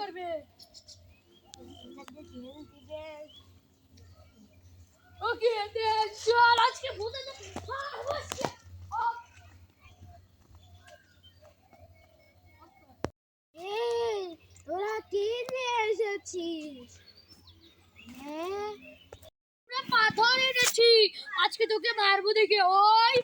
করবে? ওকে চল আজকে ভূতে তোরা কি নিয়ে এসেছিস? পাথর এনেছি, আজকে তোকে মারবো দেখে। ওই